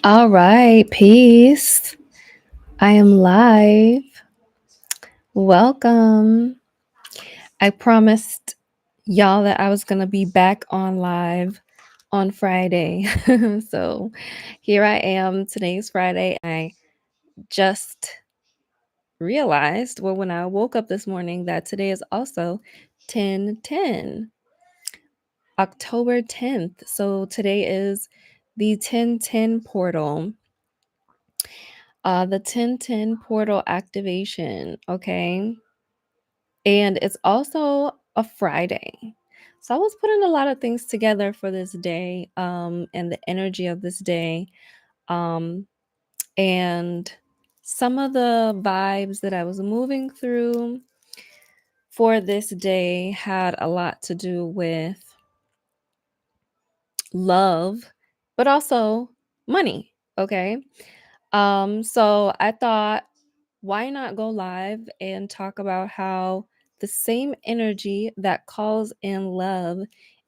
All right, peace. I am live. Welcome. I promised y'all that I was going to be back on live on Friday. So here I am. Today's Friday. I just realized, well, when I woke up this morning, that today is also 10/10, October 10th. So today is the 10/10 portal. The 10/10 portal activation, okay? And it's also a Friday. So I was putting a lot of things together for this day, and the energy of this day. Um, and some of the vibes that I was moving through for this day had a lot to do with love, but also money. Okay. So I thought, why not go live and talk about how the same energy that calls in love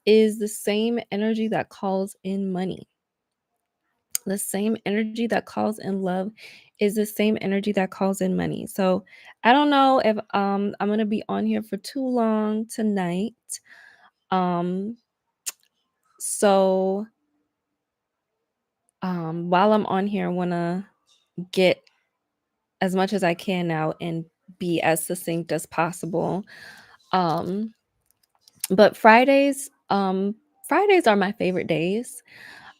is the same energy that calls in money. The same energy that calls in love is the same energy that calls in money. So I don't know if I'm gonna be on here for too long tonight. Um so while I'm on here, I wanna get as much as I can now and be as succinct as possible. Um, but Fridays are my favorite days.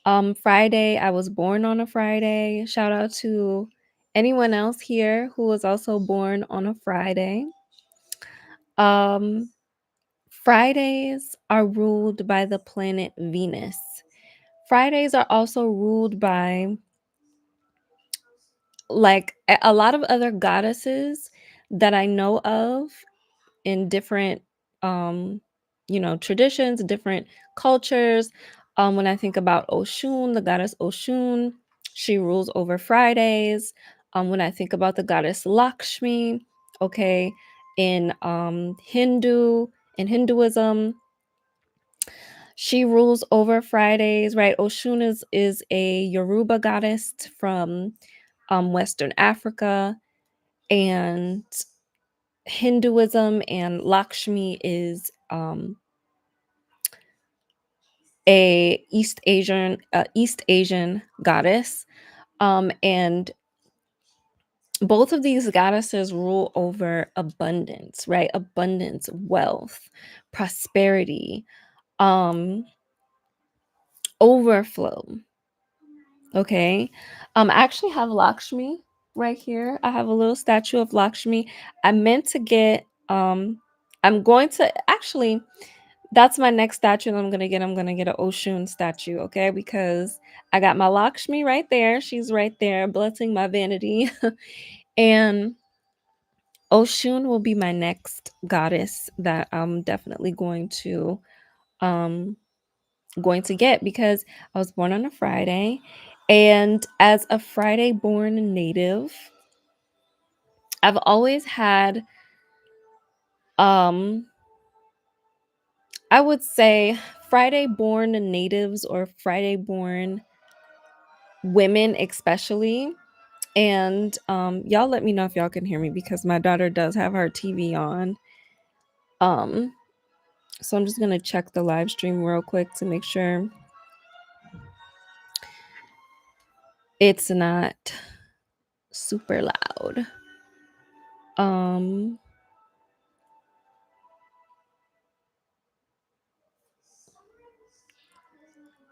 Friday, I was born on a Friday. Shout out to anyone else here who was also born on a Friday. Um, Fridays are ruled by the planet Venus. Fridays are also ruled by like a lot of other goddesses that I know of in different um traditions, different cultures. When I think about Oshun, the goddess Oshun, she rules over Fridays. When I think about the goddess Lakshmi, okay, in Hinduism, she rules over Fridays, right? Oshun is a Yoruba goddess from Western Africa, and Hinduism, and Lakshmi is a East Asian goddess, and both of these goddesses rule over abundance, right? Abundance, wealth, prosperity, um, overflow. Okay, I actually have Lakshmi right here. I have a little statue of Lakshmi. I meant to get. I'm going to actually. That's my next statue that I'm gonna get. I'm gonna get an Oshun statue, okay? Because I got my Lakshmi right there. She's right there, blessing my vanity. And Oshun will be my next goddess that I'm definitely um going to get, because I was born on a Friday. And as a Friday born native, I've always had um I would say Friday born natives, or Friday born women especially. And y'all let me know if y'all can hear me, because my daughter does have her TV on. Um so I'm just going to check the live stream real quick to make sure it's not super loud. Um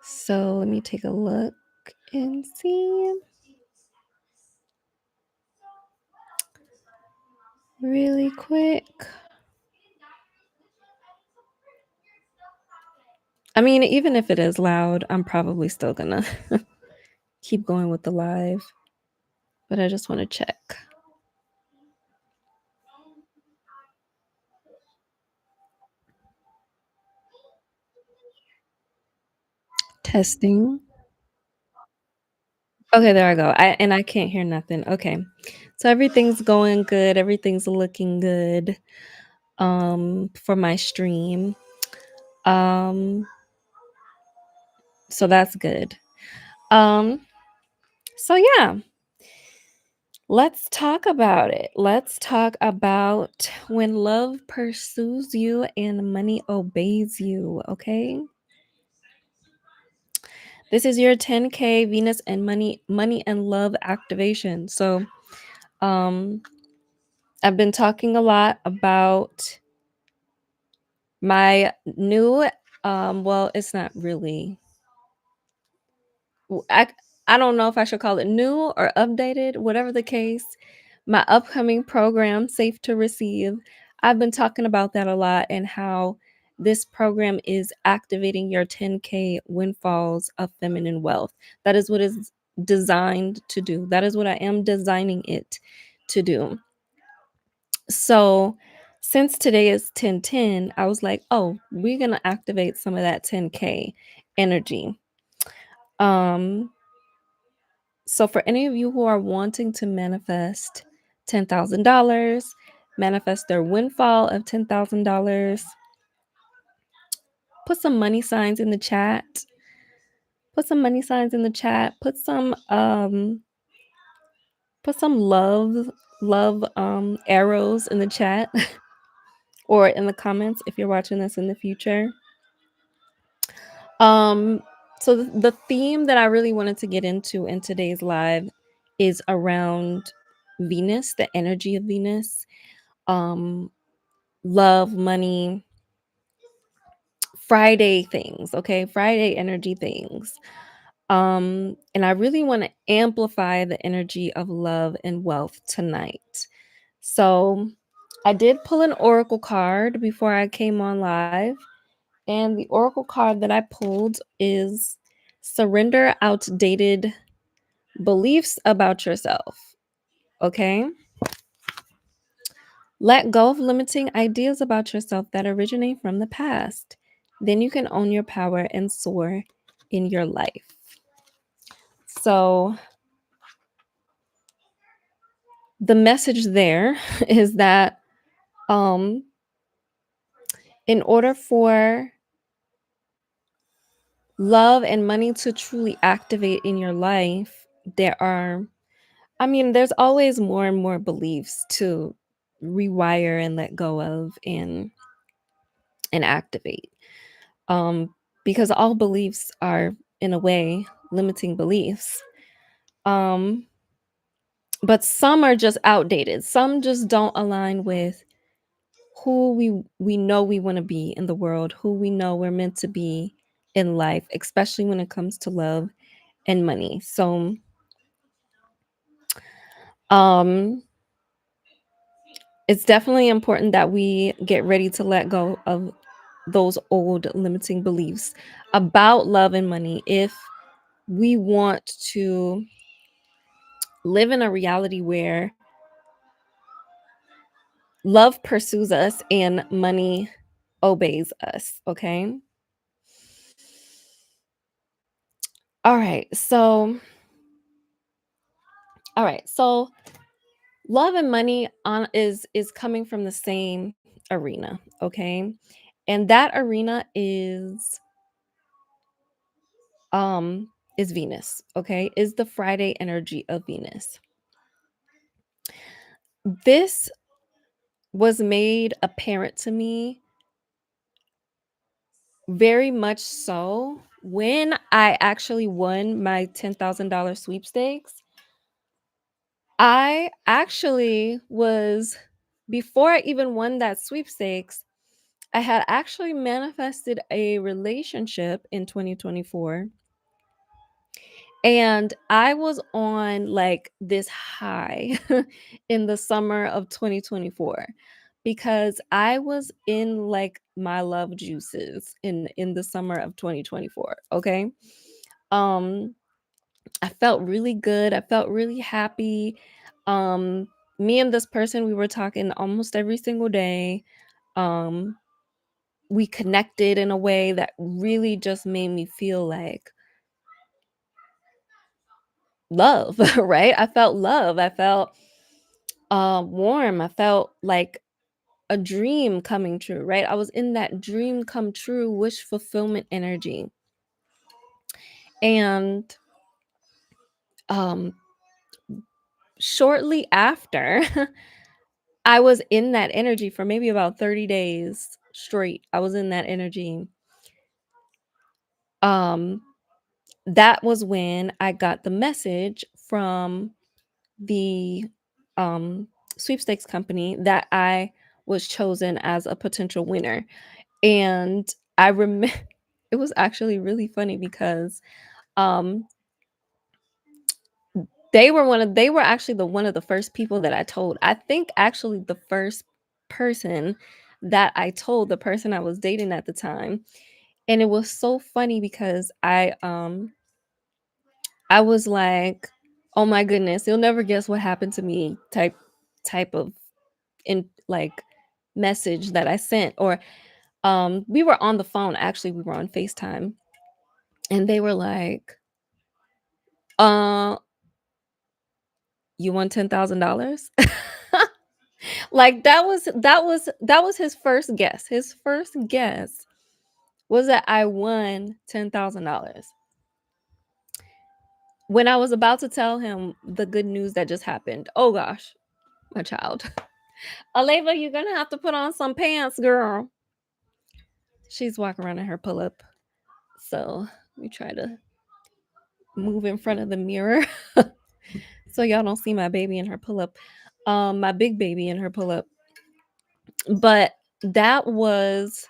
so let me take a look and see really quick. I mean, even if it is loud, I'm probably still gonna keep going with the live, but I just want to check. Testing. Okay, there I go. I can't hear nothing. Okay. So everything's going good. Everything's looking good for my stream. Um so that's good. Um So yeah, let's talk about it. Let's talk about when love pursues you and money obeys you, okay? This is your 10K Venus and money and love activation. So, um I've been talking a lot about my new well, it's not really w- I I don't know if I should call it new or updated, whatever the case. My upcoming program, Safe to Receive, I've been talking about that a lot and how this program is activating your 10K windfalls of feminine wealth. That is what is designed to do. That is what I am designing it to do. So, since today is 10/10, I was like, "Oh, we're gonna activate some of that 10K energy." Um, so for any of you who are wanting to manifest $10,000, manifest their windfall of $10,000, put some money signs in the chat. Put some money signs in the chat. Put some love arrows in the chat or in the comments if you're watching this in the future. Um, so the theme that I really wanted to get into in today's live is around Venus, the energy of Venus, um, love, money, Friday things, okay? Friday energy things. And I really want to amplify the energy of love and wealth tonight. So I did pull an oracle card before I came on live. And the oracle card that I pulled is surrender outdated beliefs about yourself. Okay? Let go of limiting ideas about yourself that originate from the past. Then you can own your power and soar in your life. So, the message there is that um in order for love and money to truly activate in your life, there's always more and more beliefs to rewire and let go of and activate. Um, because all beliefs are, in a way, limiting beliefs. Um, but some are just outdated. Some just don't align with who we know we want to be in the world, who we know we're meant to be in life, especially when it comes to love and money. So, um, it's definitely important that we get ready to let go of those old limiting beliefs about love and money if we want to live in a reality where love pursues us and money obeys us. Okay. All right. So love and money is coming from the same arena. Okay. And that arena um is Venus. Okay. Is the Friday energy of Venus. This was made apparent to me very much so when I actually won my $10,000 sweepstakes. I actually was before I even won that sweepstakes, I had actually manifested a relationship in 2024. And I was on like this high in the summer of 2024 because I was in like my love juices in the summer of 2024, okay? Um I felt really good. I felt really happy. Um Me and this person, we were talking almost every single day. Um we connected in a way that really just made me feel like love, right? I felt love. I felt warm. I felt like a dream coming true, right? I was in that dream come true wish fulfillment energy. And um shortly after, I was in that energy for maybe about 30 days straight. I was in that energy. Um, that was when I got the message from the um, sweepstakes company that I was chosen as a potential winner. And I remember it was actually really funny because um, they were actually the one of the first people that I told. I think actually the first person that I told, the person I was dating at the time. And it was so funny because I was like, "Oh my goodness, you'll never guess what happened to me," type of in like message that I sent. Or we were on the phone, actually we were on FaceTime, and they were like, "Uh, you won $10,000?" Like that was his first guess. His first guess was that I won $10,000. When I was about to tell him the good news that just happened, oh gosh, my child. Aleva, you're gonna have to put on some pants, girl. She's walking around in her pull-up. So we try to move in front of the mirror so y'all don't see my baby in her pull-up. My big baby in her pull-up. But that was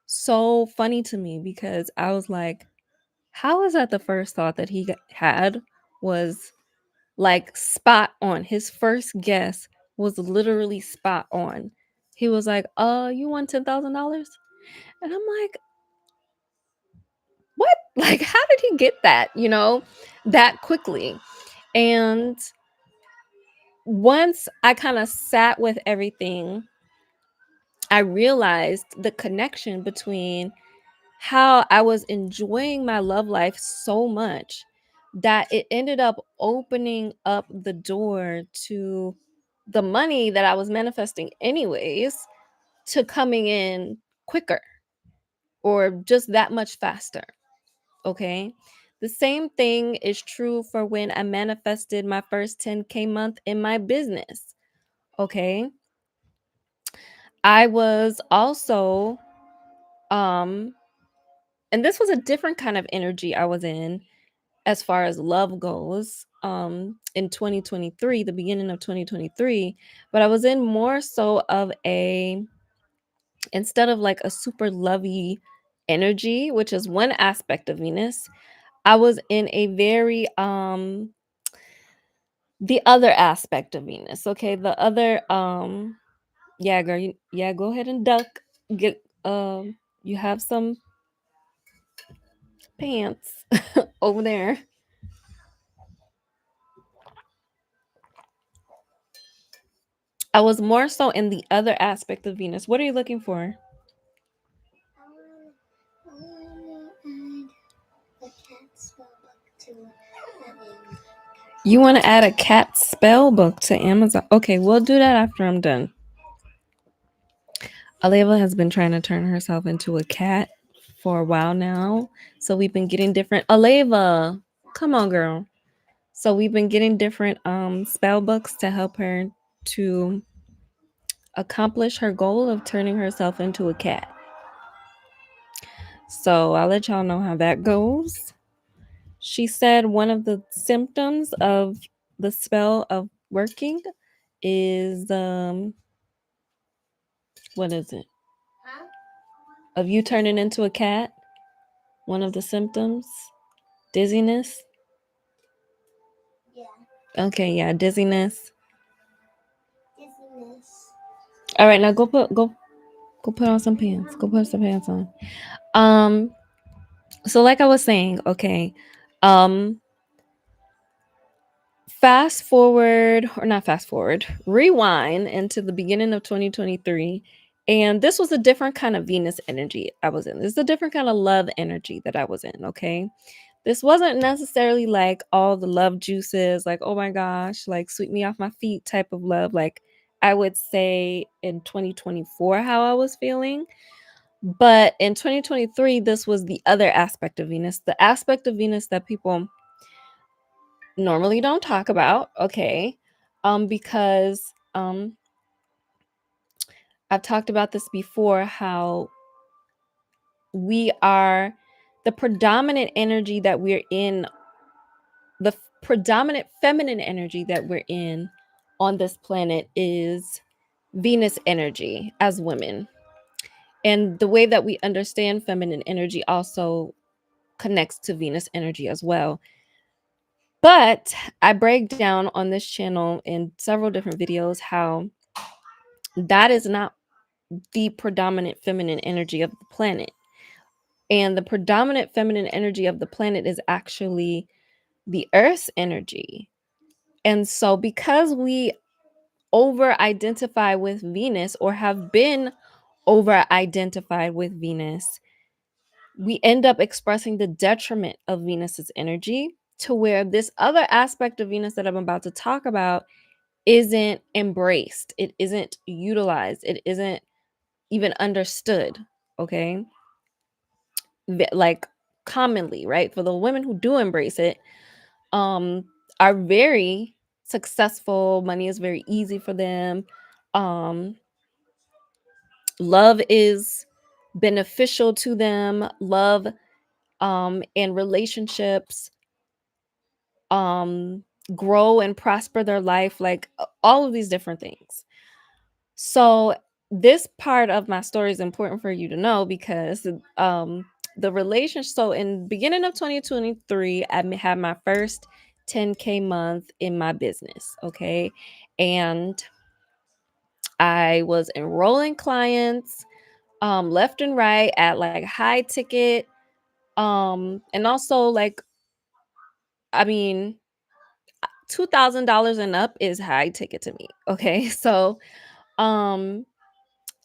so funny to me because I was like, how is that the first thought that had was like spot on? His first guess was literally spot on. He was like, you won $10,000? And I'm like, what? Like, how did he get that, that quickly? And once I kind of sat with everything, I realized the connection between how I was enjoying my love life so much that it ended up opening up the door to the money that I was manifesting anyways to coming in quicker or just that much faster. Okay. The same thing is true for when I manifested my first 10K month in my business. Okay. I was also, um, and this was a different kind of energy I was in as far as love goes, in 2023, the beginning of 2023. But I was in more so of instead of like a super lovey energy, which is one aspect of Venus, I was in a very, the other aspect of Venus. Okay. The other, yeah, girl, yeah, go ahead and duck. Get, you have some pants over there. I was more so in the other aspect of Venus. What are you looking for? You want to add a cat spell book to Amazon? Okay, we'll do that after I'm done. Aleva has been trying to turn herself into a cat for a while now. So we've been getting different. Aleva, come on, girl. So we've been getting different spell books to help her to accomplish her goal of turning herself into a cat. So I'll let y'all know how that goes. She said one of the symptoms of the spell of working is what is it? Of you turning into a cat? One of the symptoms? Dizziness? Yeah. Okay, yeah, dizziness. All right, now go put on some pants. Go put some pants on. Um so like I was saying, okay. Um Fast forward, or not fast forward, rewind into the beginning of 2023. And this was a different kind of Venus energy I was in. This is a different kind of love energy that I was in. Okay. This wasn't necessarily like all the love juices, like, oh my gosh, like sweep me off my feet type of love. Like I would say in 2024, how I was feeling. But in 2023, this was the other aspect of Venus, the aspect of Venus that people normally don't talk about, okay? Because I've talked about this before, how we are the predominant energy that we're in, predominant feminine energy that we're in on this planet is Venus energy as women. And the way that we understand feminine energy also connects to Venus energy as well. But I break down on this channel in several different videos how that is not the predominant feminine energy of the planet. And the predominant feminine energy of the planet is actually the Earth's energy. And so, because we over identify with Venus, or have been over identified with Venus, we end up expressing the detriment of Venus's energy, to where this other aspect of Venus that I'm about to talk about isn't embraced, it isn't utilized, it isn't even understood. Okay. Like, commonly, right? For the women who do embrace it, um, are very successful. Money is very easy for them. Um, Love is beneficial to them. Love and relationships um grow and prosper their life, like all of these different things. So this part of my story is important for you to know, because the relationship, so in beginning of 2023, had my first 10K month in my business, okay? And I was enrolling clients left and right at like high ticket, and also, like, I mean, $2,000 and up is high ticket to me, okay? So um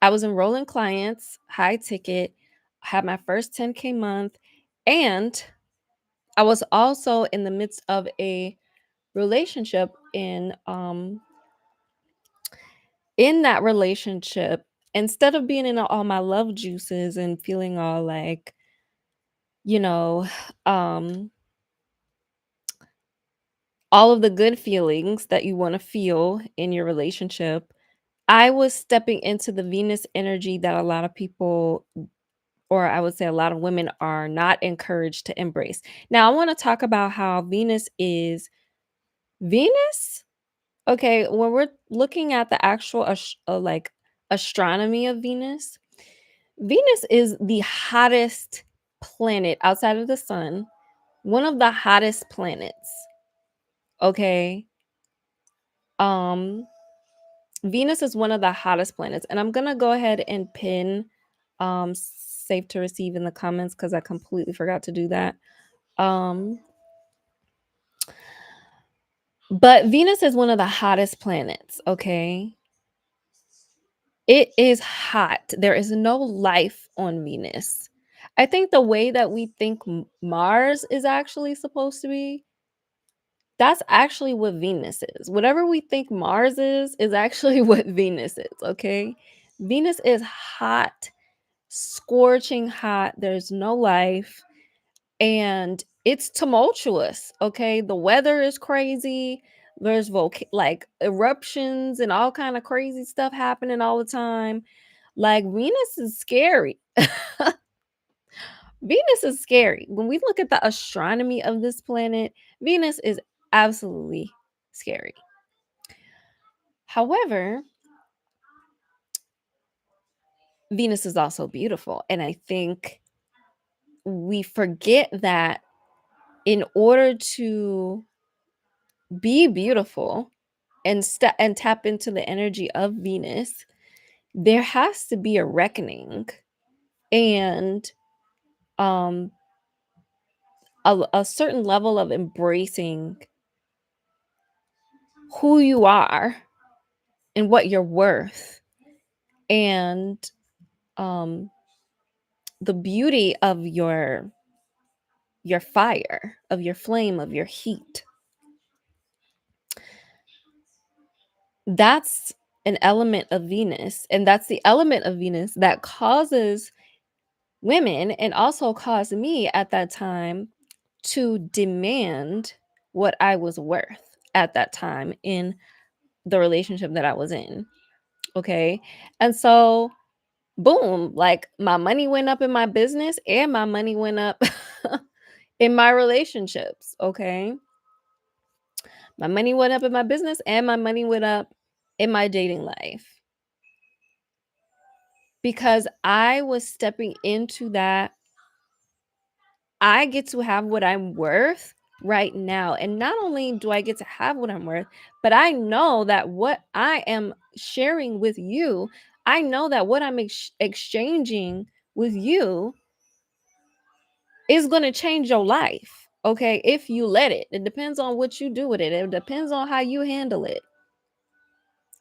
I was enrolling clients, high ticket, had my first 10K month, and I was also in the midst of a relationship. In that relationship, instead of being in all my love juices and feeling all like, you know, um all of the good feelings that you want to feel in your relationship, I was stepping into the Venus energy that a lot of people, or I would say a lot of women, are not encouraged to embrace. Now, I want to talk about how Venus is Venus. Okay, when we're looking at the actual like astronomy of Venus, Venus is the hottest planet outside of the sun, one of the hottest planets. Okay. Um Venus is one of the hottest planets, and I'm going to go ahead and pin safe to receive in the comments, cuz I completely forgot to do that. Um But Venus is one of the hottest planets, okay? It is hot. There is no life on Venus. I think the way that we think Mars is actually supposed to be, that's actually what Venus is. Whatever we think Mars is actually what Venus is, okay? Venus is hot, scorching hot. There's no life, and it's tumultuous. Okay, the weather is crazy. There's like eruptions and all kind of crazy stuff happening all the time. Like, Venus is scary. Venus is scary. When we look at the astronomy of this planet, Venus is absolutely scary. However, Venus is also beautiful, and I think we forget that in order to be beautiful and tap into the energy of Venus, there has to be a reckoning, and um a certain level of embracing who you are and what you're worth, and um the beauty of your fire, of your flame, of your heat. That's an element of Venus, and that's the element of Venus that causes women, and also caused me at that time, to demand what I was worth at that time in the relationship that I was in. Okay. And so, boom, like my money went up in my business and my money went up in my relationships. Okay. My money went up in my business and my money went up in my dating life because I was stepping into that. I get to have what I'm worth right now. And not only do I get to have what I'm worth, but I know that what I am sharing with you, I know that what I'm exchanging with you is going to change your life. Okay. If you let it, it depends on what you do with it, it depends on how you handle it.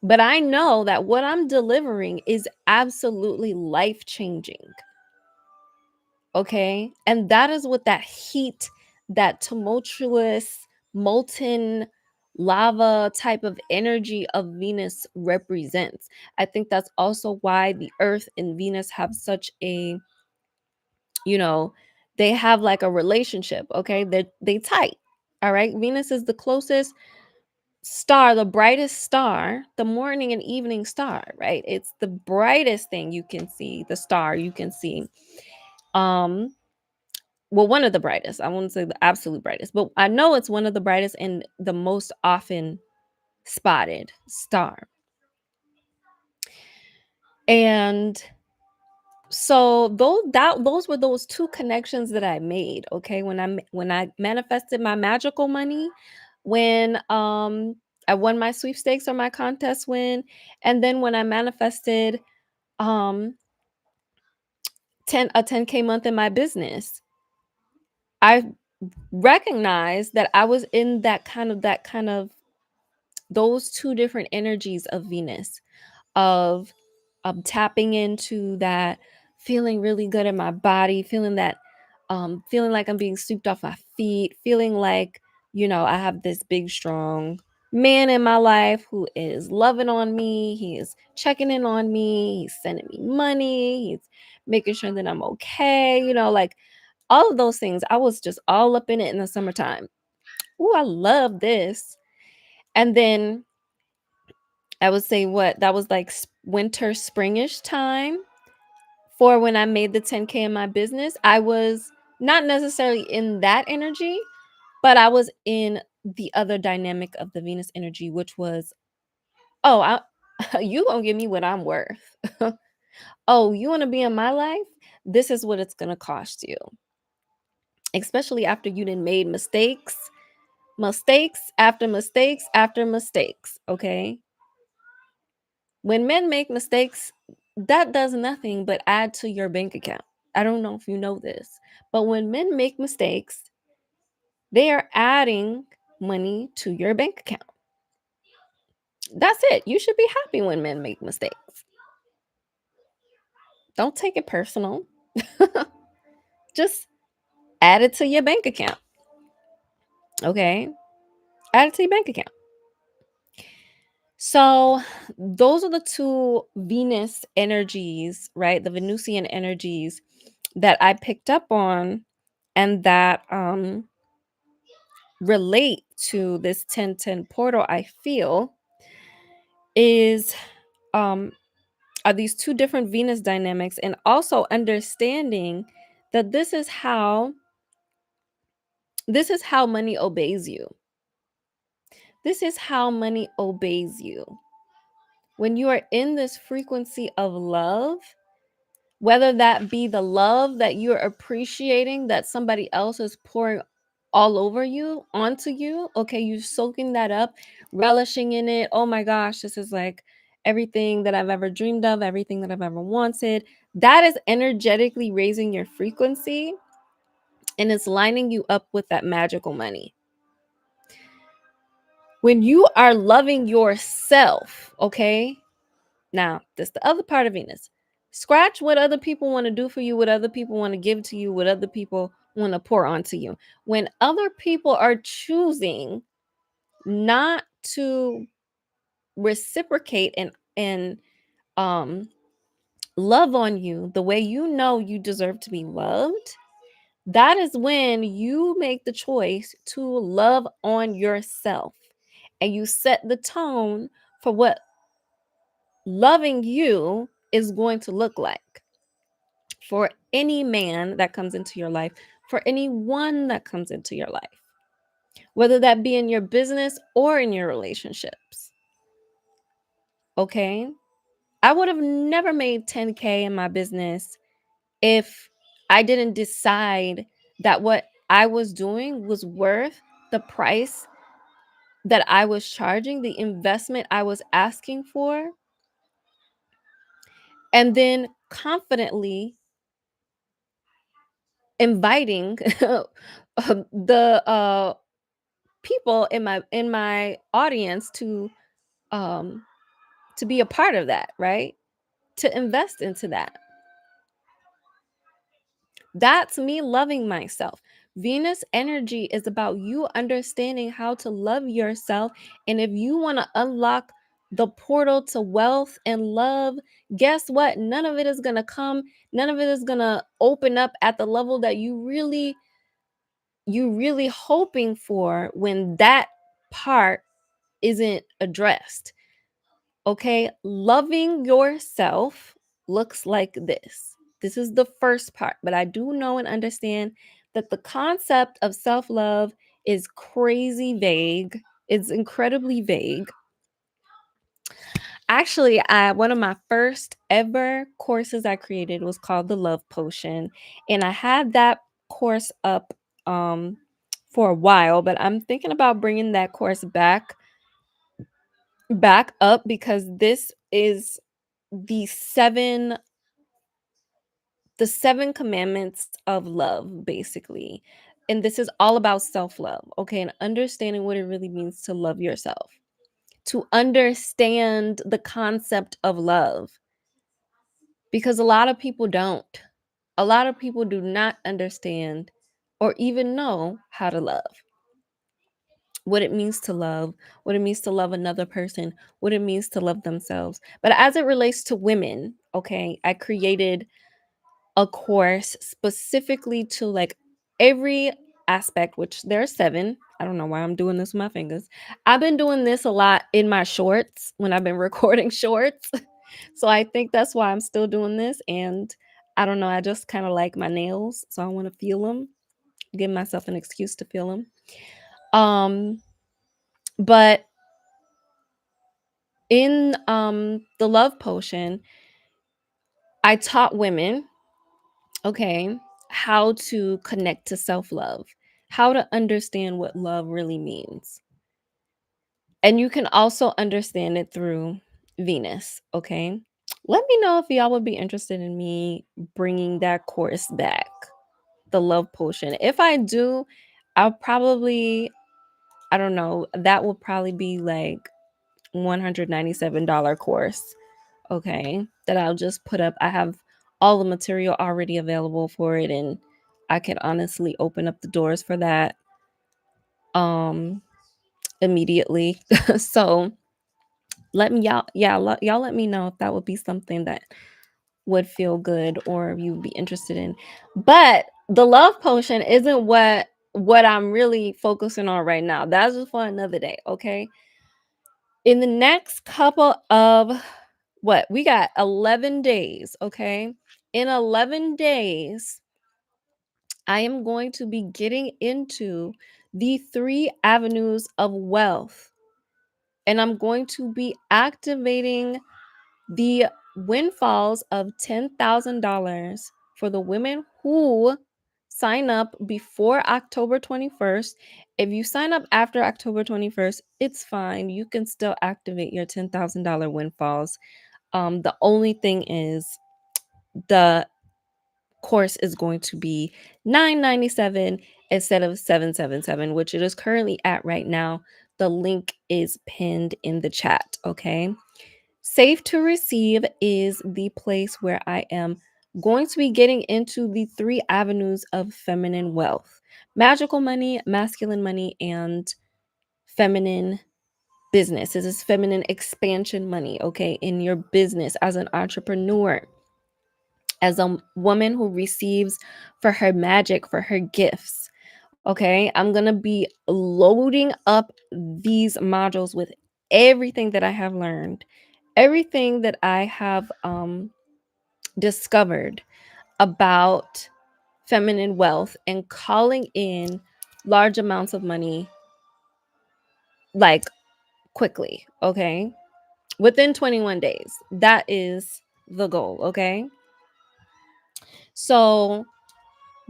But I know that what I'm delivering is absolutely life changing. Okay. And that is what that heat, that tumultuous, molten lava type of energy of Venus represents. I think that's also why the Earth and Venus have such a, you know, they have like a relationship. Okay. They tight. All right. Venus is the closest star, the brightest star, the morning and evening star, right? It's the brightest thing you can see, the star you can see. Um, well, one of the brightest. I wouldn't say the absolute brightest, but I know it's one of the brightest and the most often spotted star. And so those were those two connections that I made. Okay, when I manifested my magical money, when I won my sweepstakes or my contest win, and then when I manifested um 10K month in my business, I recognized that I was in that kind of those two different energies of Venus, of tapping into that, feeling really good in my body, feeling that feeling like I'm being swept off my feet, feeling like, I have this big strong man in my life who is loving on me, he is checking in on me, he's sending me money, he's making sure that I'm okay, like all of those things. I was just all up in it in the summertime. Oh, I love this. And then I would say what that was like winter, springish time for when I made the 10K in my business. I was not necessarily in that energy, but I was in the other dynamic of the Venus energy, which was, oh, you gonna give me what I'm worth. Oh, you want to be in my life? This is what it's gonna cost you. Especially after you done made mistakes after mistakes after mistakes. Okay. When men make mistakes, that does nothing but add to your bank account. I don't know if you know this, but when men make mistakes, they are adding money to your bank account. That's it. You should be happy when men make mistakes. Don't take it personal. Just add it to your bank account. Okay? Add it to your bank account. So, those are the two Venus energies, right? The Venusian energies that I picked up on and that relate to this 1010 portal, I feel, is um are these two different Venus dynamics, and also understanding that this is how money obeys you. This is how money obeys you. When you are in this frequency of love, whether that be the love that you're appreciating that somebody else is pouring all over you, onto you, okay, you're soaking that up, relishing in it. Oh my gosh, this is like everything that I've ever dreamed of, everything that I've ever wanted. That is energetically raising your frequency, and it's lining you up with that magical money. When you are loving yourself, okay, now, this the other part of Venus. Scratch what other people want to do for you, what other people want to give to you, what other people want to pour onto you. When other people are choosing not to reciprocate and um love on you the way you know you deserve to be loved, That is when you make the choice to love on yourself and you set the tone for what loving you is going to look like for any man that comes into your life, for anyone that comes into your life, whether that be in your business or in your relationships. Okay? I would have never made 10K in my business if I didn't decide that what I was doing was worth the price that I was charging, the investment I was asking for, and then confidently inviting the people in my audience um to be a part of that, right? To invest into that. That's me loving myself. Venus energy is about you understanding how to love yourself. And if you want to unlock the portal to wealth and love, guess what? None of it is going to come, none of it is going to open up at the level that you really hoping for when that part isn't addressed. Okay, loving yourself looks like this. This is the first part, but I do know and understand that the concept of self love is crazy vague. It's incredibly vague. Actually, one of my first ever courses I created was called the Love Potion, and I had that course up for a while, but I'm thinking about bringing that course back up because this is the seven the seven commandments of love, basically. And this is all about self-love, okay, and understanding what it really means to love yourself, to understand the concept of love, because a lot of people don't. A lot of people do not understand or even know how to love, what it means to love, what it means to love another person, what it means to love themselves. But as it relates to women, okay, I created a course specifically to like every aspect, which there are seven. I don't know why I'm doing this with my fingers. I've been doing this a lot in my shorts when I've been recording shorts. So I think that's why I'm still doing this. And I don't know, I just kind of like my nails. So I want to feel them, give myself an excuse to feel them. But in the love potion, I taught women, okay, how to connect to self-love, how to understand what love really means. And you can also understand it through Venus, okay? Let me know if y'all would be interested in me bringing that course back, the love potion. If I do, I'll probably, I don't know, that will probably be like $197 course, okay, that I'll just put up. I have all the material already available for it, and I can honestly open up the doors for that um immediately. So let me y'all let me know if that would be something that would feel good or you would be interested in. But the love potion isn't what I'm really focusing on right now. That's just for another day, okay? In the next couple of what we got 11 days, okay? In 11 days, I am going to be getting into the 3 avenues of wealth, and I'm going to be activating the windfalls of $10,000 for the women who sign up before October 21st. If you sign up after October 21st, it's fine. You can still activate your $10,000 windfalls. The only thing is the course is going to be $997 instead of $777, which it is currently at right now. The link is pinned in the chat, okay? Safe to Receive is the place where I am going to be getting into the 3 avenues of feminine wealth: magical money, masculine money, and feminine business. This is feminine expansion money, okay, in your business as an entrepreneur. as a woman who receives for her magic, for her gifts. Okay, I'm gonna be loading up these modules with everything that I have learned, everything that I have discovered about feminine wealth, and calling in large amounts of money like quickly. Okay, within 21 days. That is the goal. Okay, so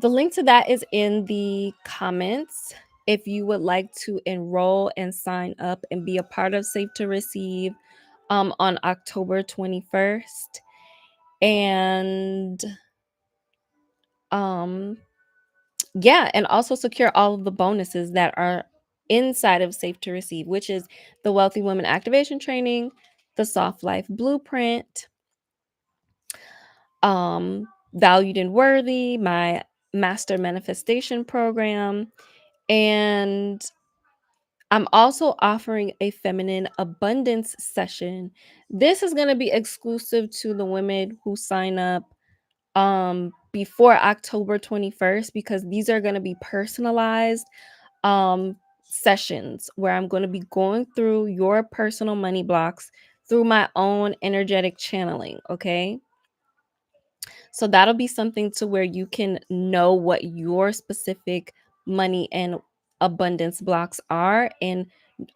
the link to that is in the comments. If you would like to enroll and sign up and be a part of Safe to Receive on October 21st. And um yeah, and also secure all of the bonuses that are inside of Safe to Receive, which is the Wealthy Women Activation Training, the Soft Life Blueprint, Valued and Worthy, my Master Manifestation Program, and I'm also offering a feminine abundance session. This is going to be exclusive to the women who sign up before October 21st, because these are going to be personalized um sessions where I'm going to be going through your personal money blocks through my own energetic channeling. Okay, so that'll be something to where you can know what your specific money and abundance blocks are, and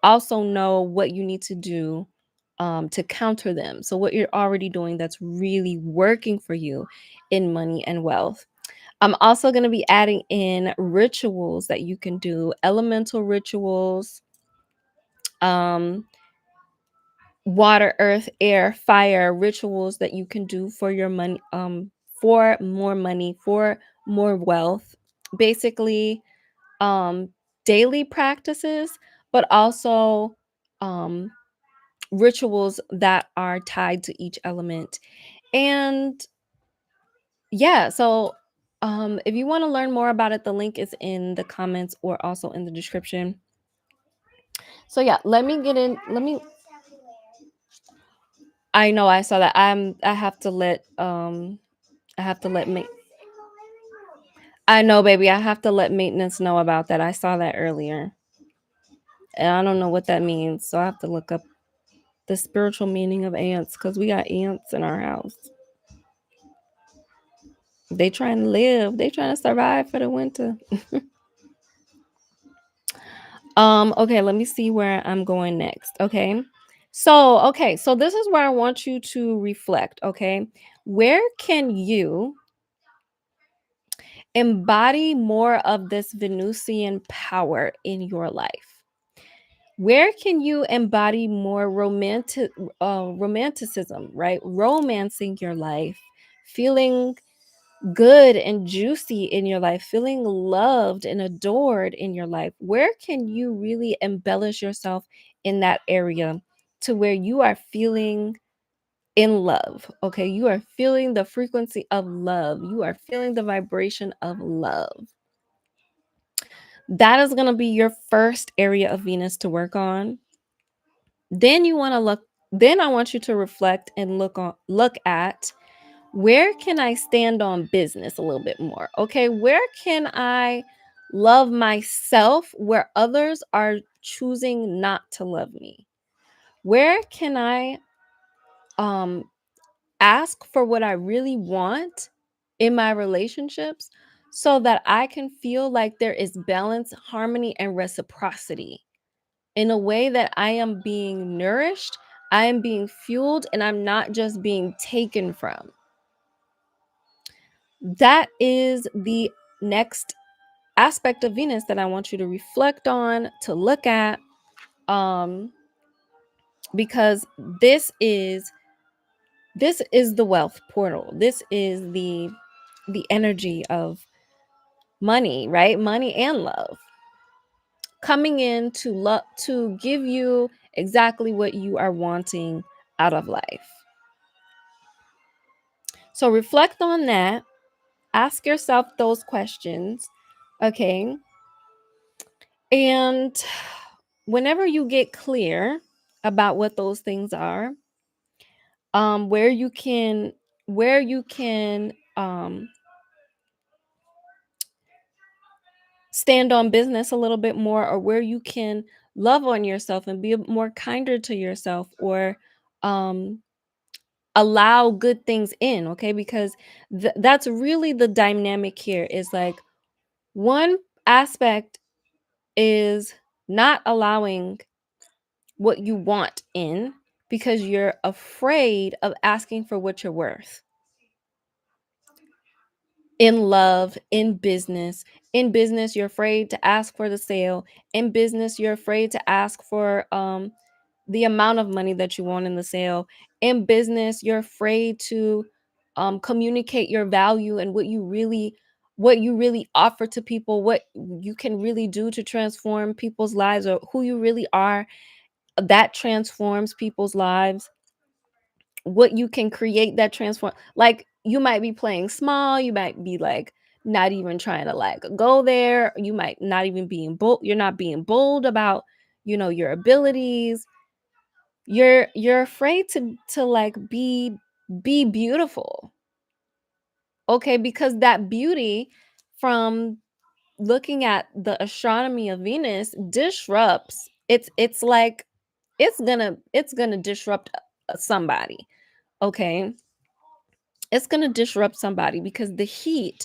also know what you need to do to counter them. So, what you're already doing that's really working for you in money and wealth. I'm also going to be adding in rituals that you can do, elemental rituals, um, water, earth, air, fire rituals that you can do for your money, for more wealth. Basically, um, daily practices, but also um, rituals that are tied to each element. And yeah, so if you want to learn more about it, the link is in the comments or also in the description. So yeah, let me get in. Let me. I know I saw that. I have to let I have to let me. I know, baby. I have to let maintenance know about that. I saw that earlier, and I don't know what that means, so I have to look up the spiritual meaning of ants, because we got ants in our house. They trying to live. They trying to survive for the winter. Okay, let me see where I'm going next. So this is where I want you to reflect. Okay, where can you embody more of this Venusian power in your life? Where can you embody more romanticism, right? Romancing your life, feeling good and juicy in your life, feeling loved and adored in your life. Where can you really embellish yourself in that area to where you are feeling in love? Okay, you are feeling the frequency of love, you are feeling the vibration of love. That is going to be your first area of Venus to work on. Then you want to look, then I want you to reflect and look at, where can I stand on business a little bit more? Okay, where can I love myself where others are choosing not to love me? Where can I um ask for what I really want in my relationships so that I can feel like there is balance, harmony, and reciprocity in a way that I am being nourished, I am being fueled, and I'm not just being taken from. That is the next aspect of Venus that I want you to reflect on, to look at, um, because this is the wealth portal. This is the energy of money, right? Money and love coming in to give you exactly what you are wanting out of life. So reflect on that. Ask yourself those questions, okay? And whenever you get clear about what those things are, where you can um stand on business a little bit more, or where you can love on yourself and be more kinder to yourself, or um allow good things in, okay? Because that's really the dynamic here, is like one aspect is not allowing what you want in because you're afraid of asking for what you're worth. In love, in business you're afraid to ask for the sale. In business you're afraid to ask for the amount of money that you want in the sale. In business you're afraid to communicate your value and what you really offer to people, what you can really do to transform people's lives, or who you really are that transforms people's lives, what you can create that transform. Like, you might be playing small, you might be like not even trying to like go there, you might not even being bold, you're not being bold about, your abilities. You're afraid to like be beautiful. Okay, because that beauty, from looking at the astronomy of Venus, disrupts, it's like it's gonna disrupt somebody. Okay, it's going to disrupt somebody because the heat,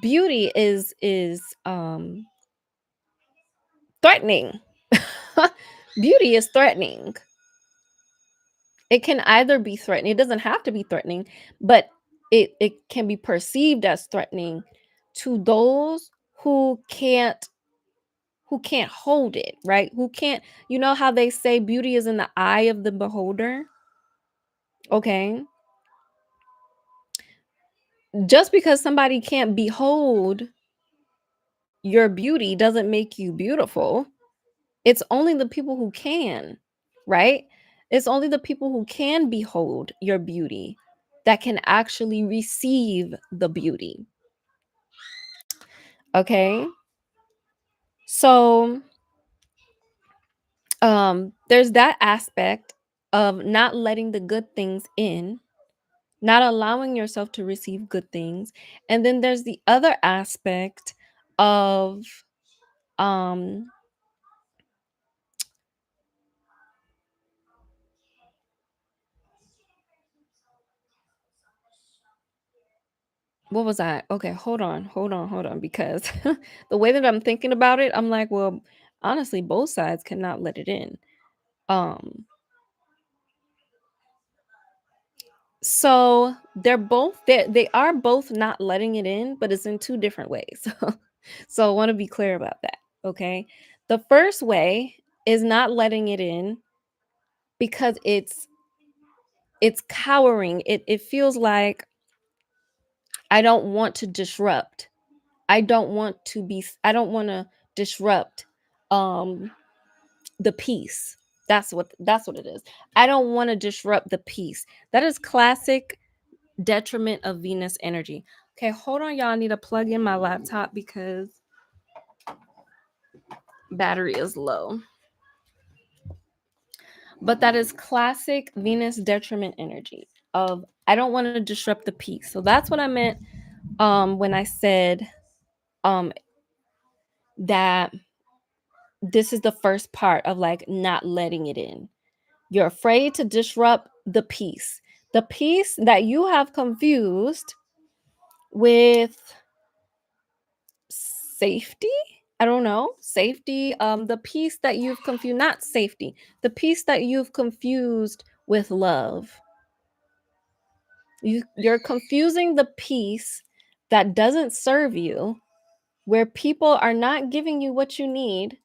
beauty is threatening. Beauty is threatening. It can either be threatening, it doesn't have to be threatening, but it can be perceived as threatening to those who can't hold it, right? Who can't, how they say beauty is in the eye of the beholder. Okay, just because somebody can't behold your beauty doesn't make you beautiful. It's only the people who can, right? It's only the people who can behold your beauty that can actually receive the beauty. Okay? So, there's that aspect of not letting the good things in, not allowing yourself to receive good things. And then there's the other aspect of um what was I? Okay, hold on, because the way that I'm thinking about it, I'm like, well, honestly, both sides cannot let it in. Um, so they are both not letting it in, but it's in two different ways. So I want to be clear about that. Okay. The first way is not letting it in because it's cowering. It feels like I don't want to disrupt. I don't want to disrupt um the peace. That's what it is. I don't want to disrupt the peace. That is classic detriment of Venus energy. Okay, hold on, y'all. I need to plug in my laptop because battery is low. But that is classic Venus detriment energy of I don't want to disrupt the peace. So that's what I meant when I said um that this is the first part of like not letting it in. You're afraid to disrupt the peace that you have confused with safety. I don't know, safety. The peace that you've confused, not safety, the peace that you've confused with love. You're confusing the peace that doesn't serve you, where people are not giving you what you need.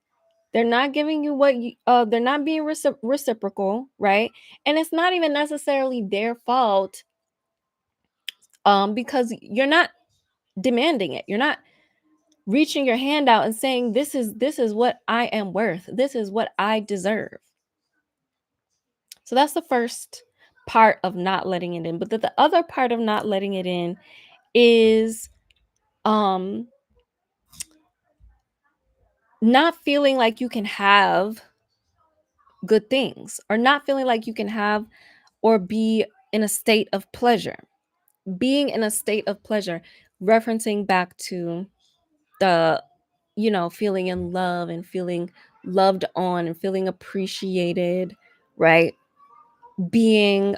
They're not giving you what you they're not being reciprocal, right? And it's not even necessarily their fault, because you're not demanding it. You're not reaching your hand out and saying this is what I am worth. This is what I deserve. So that's the first part of not letting it in. But the other part of not letting it in is um not feeling like you can have good things, or not feeling like you can have or be in a state of pleasure. being in a state of pleasure, referencing back to the, feeling in love and feeling loved on and feeling appreciated, right? Being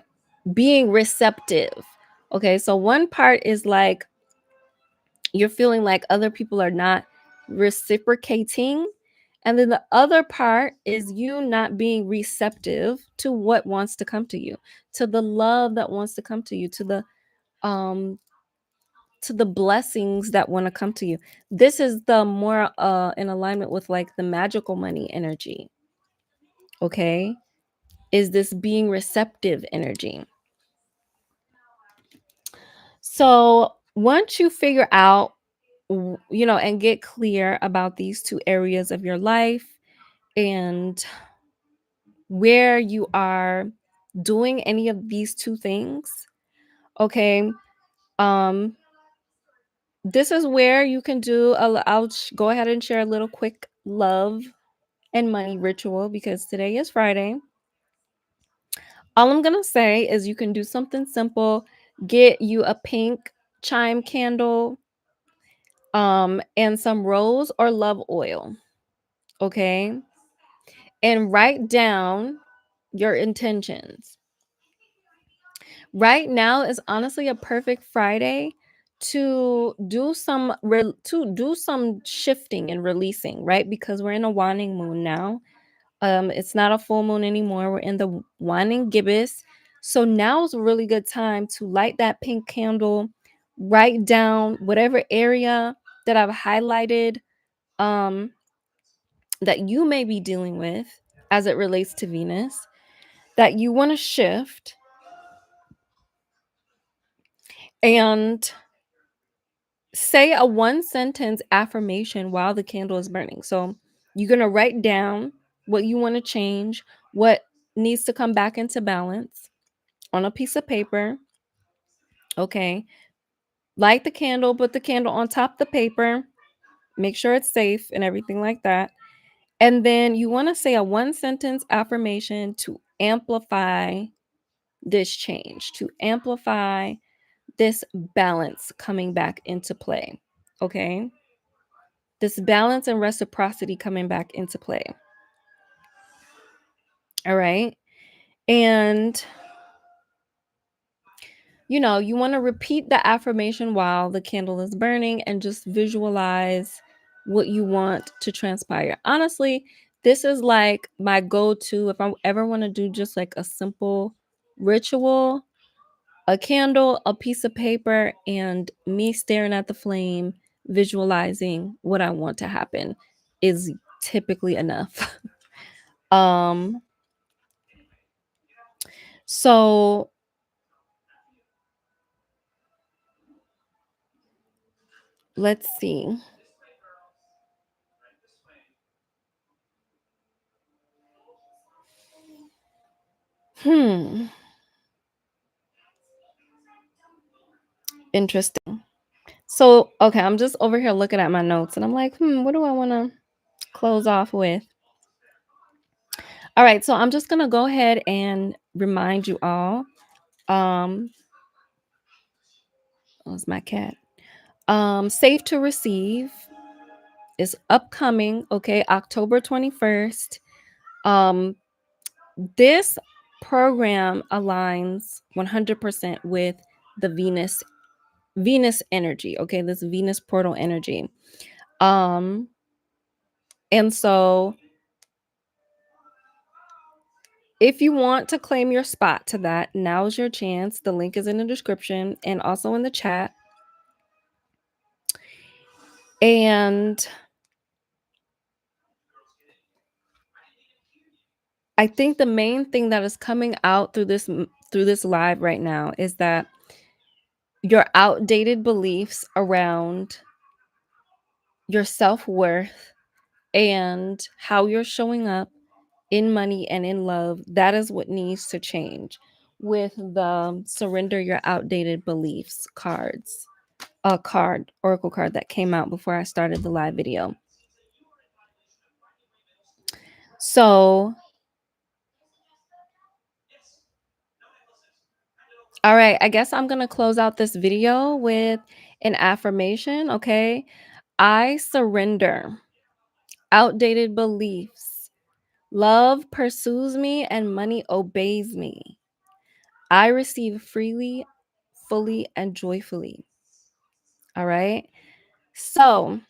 receptive. Okay, so one part is like you're feeling like other people are not reciprocating. And then the other part is you not being receptive to what wants to come to you, to the love that wants to come to you, um to the blessings that want to come to you. This is the more in alignment with like the magical money energy, okay? Is this being receptive energy. So, once you figure out and get clear about these two areas of your life and where you are doing any of these two things, okay? Um this is where you can do go ahead and share a little quick love and money ritual because today is Friday. All I'm going to say is you can do something simple. Get you a pink chime candle, and some rose or love oil, okay? And write down your intentions. Right now is honestly a perfect Friday to do some shifting and releasing, right? Because we're in a waning moon now. It's not a full moon anymore. We're in the waning gibbous. So now is a really good time to light that pink candle, write down whatever area that I've highlighted, um that you may be dealing with as it relates to Venus, that you want to shift, and say a one sentence affirmation while the candle is burning. So you're going to write down what you want to change, what needs to come back into balance on a piece of paper. Okay. Light the candle, put the candle on top of the paper, make sure it's safe and everything like that. And then you want to say a one sentence affirmation to amplify this change, to amplify this balance coming back into play. Okay. This balance and reciprocity coming back into play. All right. And, you want to repeat the affirmation while the candle is burning and just visualize what you want to transpire. Honestly, this is like my go to if I ever want to do just like a simple ritual. A candle, a piece of paper, and me staring at the flame, visualizing what I want to happen is typically enough. um so let's see. Hmm. Interesting. So, okay, I'm just over here looking at my notes and I'm like, what do I want to close off with? All right, so I'm just going to go ahead and remind you all. Oh, it's my cat. Safe to Receive is upcoming, okay, October 21st. Um this program aligns 100% with the Venus energy, okay? This Venus portal energy. Um and so if you want to claim your spot to that, now's your chance. The link is in the description and also in the chat. And I think the main thing that is coming out through this live right now is that your outdated beliefs around your self-worth and how you're showing up in money and in love, that is what needs to change with the surrender your outdated beliefs oracle card that came out before I started the live video. So All right, I guess I'm gonna close out this video with an affirmation, okay? I surrender outdated beliefs. Love pursues me and money obeys me. I receive freely, fully, and joyfully. All right. So,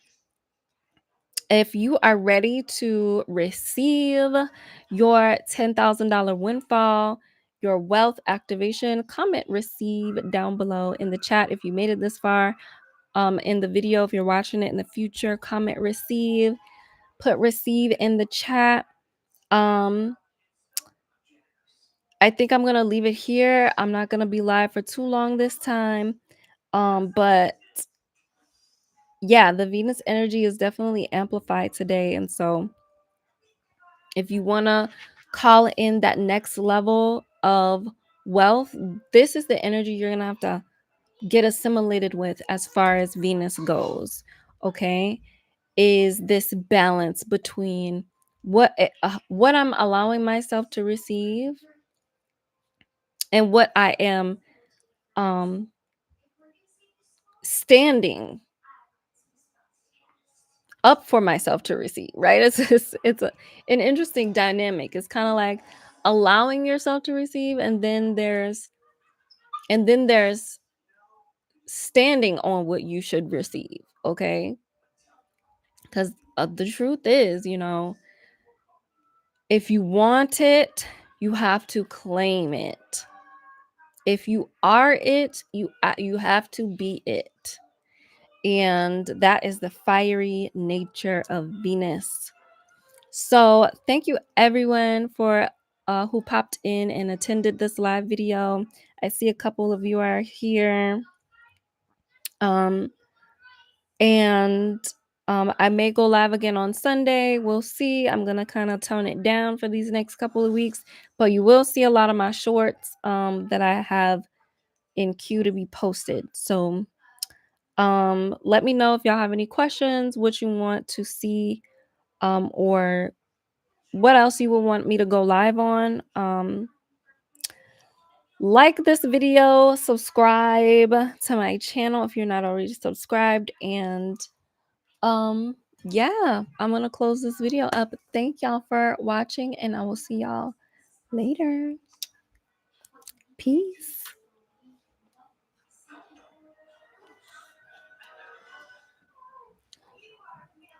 if you are ready to receive your $10,000 windfall, your wealth activation, comment receive down below in the chat if you made it this far. In the video, if you're watching it in the future, comment receive, put receive in the chat. I think I'm gonna leave it here. I'm not gonna be live for too long this time. But yeah, the Venus energy is definitely amplified today. And so if you wanna call in that next level of wealth, this is the energy you're gonna have to get assimilated with as far as Venus goes. Okay. Is this balance between what I'm allowing myself to receive and what I am um standing up for myself to receive, right? An interesting dynamic. It's kind of like allowing yourself to receive, and then there's standing on what you should receive, okay? Because the truth is, if you want it, you have to claim it. If you are it, you have to be it. And that is the fiery nature of Venus. So thank you everyone for who popped in and attended this live video. I see a couple of you are here. And I may go live again on Sunday. We'll see. I'm gonna kind of tone it down for these next couple of weeks, but you will see a lot of my shorts that I have in queue to be posted. So let me know if y'all have any questions, what you want to see, or what else you would want me to go live on. Like this video, subscribe to my channel if you're not already subscribed, and yeah, I'm gonna close this video up. Thank y'all for watching, and I will see y'all later. Peace.